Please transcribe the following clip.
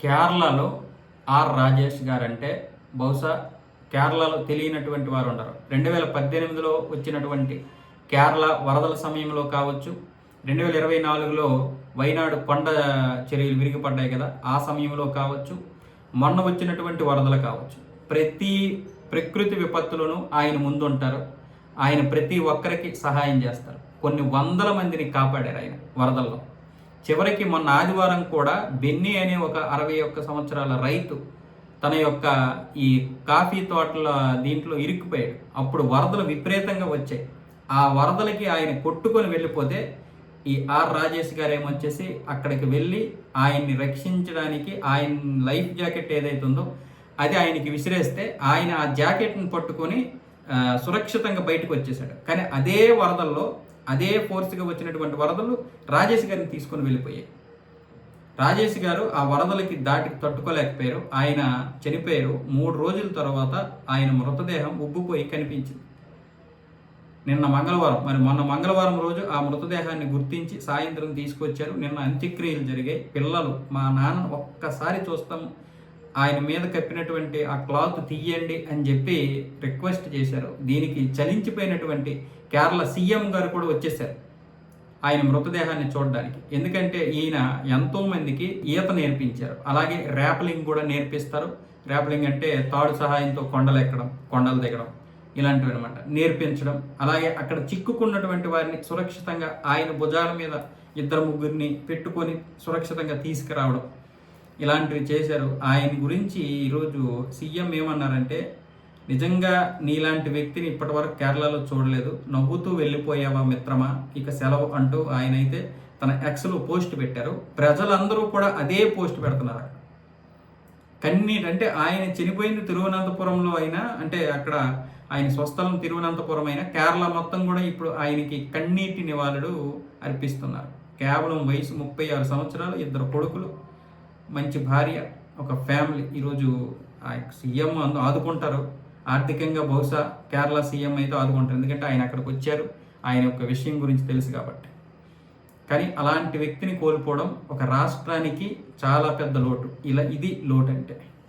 కేరళలో are Rajesh guarantee బహుశా కేరళలో తెలియనటువంటి వారు ఉండరు. 2018లో వచ్చినటువంటి కేరళ వరదల సమయంలో కావచ్చు, 2024లో వైనాడు కొండ చర్యలు విరిగిపడ్డాయి కదా, ఆ సమయంలో కావచ్చు, మొన్న వచ్చినటువంటి వరదలు కావచ్చు, ప్రతి ప్రకృతి విపత్తులను ఆయన ముందుంటారు. ఆయన ప్రతి ఒక్కరికి సహాయం చేస్తారు. కొన్ని వందల మందిని కాపాడారు ఆయన వరదల్లో. చివరికి మొన్న ఆదివారం కూడా బెన్నీ అనే ఒక 61 సంవత్సరాల రైతు తన యొక్క ఈ కాఫీ తోటల దీంట్లో ఇరుక్కుపోయాడు. అప్పుడు వరదలు విపరీతంగా వచ్చాయి. ఆ వరదలకి ఆయన కొట్టుకొని వెళ్ళిపోతే ఈ ఆర్ రాజేష్ గారు ఏమొచ్చేసి అక్కడికి వెళ్ళి ఆయన్ని రక్షించడానికి ఆయన లైఫ్ జాకెట్ ఏదైతే ఉందో అది ఆయనకి విసిరేస్తే ఆయన ఆ జాకెట్ని పట్టుకొని సురక్షితంగా బయటకు వచ్చేసాడు. కానీ అదే వరదల్లో అదే ఫోర్స్గా వచ్చినటువంటి వరదలు రాజేష్ గారిని తీసుకొని వెళ్ళిపోయాయి. రాజేష్ గారు ఆ వరదలకి దాటికి తట్టుకోలేకపోయారు. ఆయన చనిపోయారు. 3 రోజుల తర్వాత ఆయన మృతదేహం ఉబ్బిపోయి కనిపించింది. నిన్న మంగళవారం, మరి మొన్న మంగళవారం రోజు ఆ మృతదేహాన్ని గుర్తించి సాయంత్రం తీసుకొచ్చారు. నిన్న అంత్యక్రియలు జరిగాయి. పిల్లలు మా నాన్న ఒక్కసారి చూస్తాము, ఆయన మీద కప్పినటువంటి ఆ క్లాత్ తీయండి అని చెప్పి రిక్వెస్ట్ చేశారు. దీనికి చలించిపోయినటువంటి కేరళ సీఎం గారు కూడా వచ్చేసారు ఆయన మృతదేహాన్ని చూడడానికి. ఎందుకంటే ఈయన ఎంతో మందికి ఈత నేర్పించారు. అలాగే ర్యాప్లింగ్ కూడా నేర్పిస్తారు. ర్యాప్లింగ్ అంటే తాడు సహాయంతో కొండలు ఎక్కడం, కొండలు దిగడం, ఇలాంటివి అనమాట నేర్పించడం. అలాగే అక్కడ చిక్కుకున్నటువంటి వారిని సురక్షితంగా ఆయన భుజాల మీద 2-3 పెట్టుకొని సురక్షితంగా తీసుకురావడం, ఇలాంటివి చేశారు. ఆయన గురించి ఈరోజు సీఎం ఏమన్నారంటే, నిజంగా నీలాంటి వ్యక్తిని ఇప్పటివరకు కేరళలో చూడలేదు, నవ్వుతూ వెళ్ళిపోయావా మిత్రమా, ఇక సెలవు అంటూ ఆయన అయితే తన ఎక్స్లో పోస్ట్ పెట్టారు. ప్రజలందరూ కూడా అదే పోస్ట్ పెడుతున్నారు. అక్కడ కన్నీటంటే ఆయన చనిపోయింది తిరువనంతపురంలో అయినా, అంటే అక్కడ ఆయన స్వస్థలం తిరువనంతపురం అయినా కేరళ మొత్తం కూడా ఇప్పుడు ఆయనకి కన్నీటి నివాళులు అర్పిస్తున్నారు. కేవలం వయసు 36 సంవత్సరాలు, 2 కొడుకులు, మంచి భార్య, ఒక ఫ్యామిలీ. ఈరోజు ఆ సీఎం ఆదుకుంటారు ఆర్థికంగా. బహుశా కేరళ సీఎం అయితే ఆదుకుంటారు, ఎందుకంటే ఆయన అక్కడికి వచ్చారు, ఆయన యొక్క విషయం గురించి తెలుసు కాబట్టి. కానీ అలాంటి వ్యక్తిని కోల్పోవడం ఒక రాష్ట్రానికి చాలా పెద్ద లోటు. ఇది లోటు అంటే.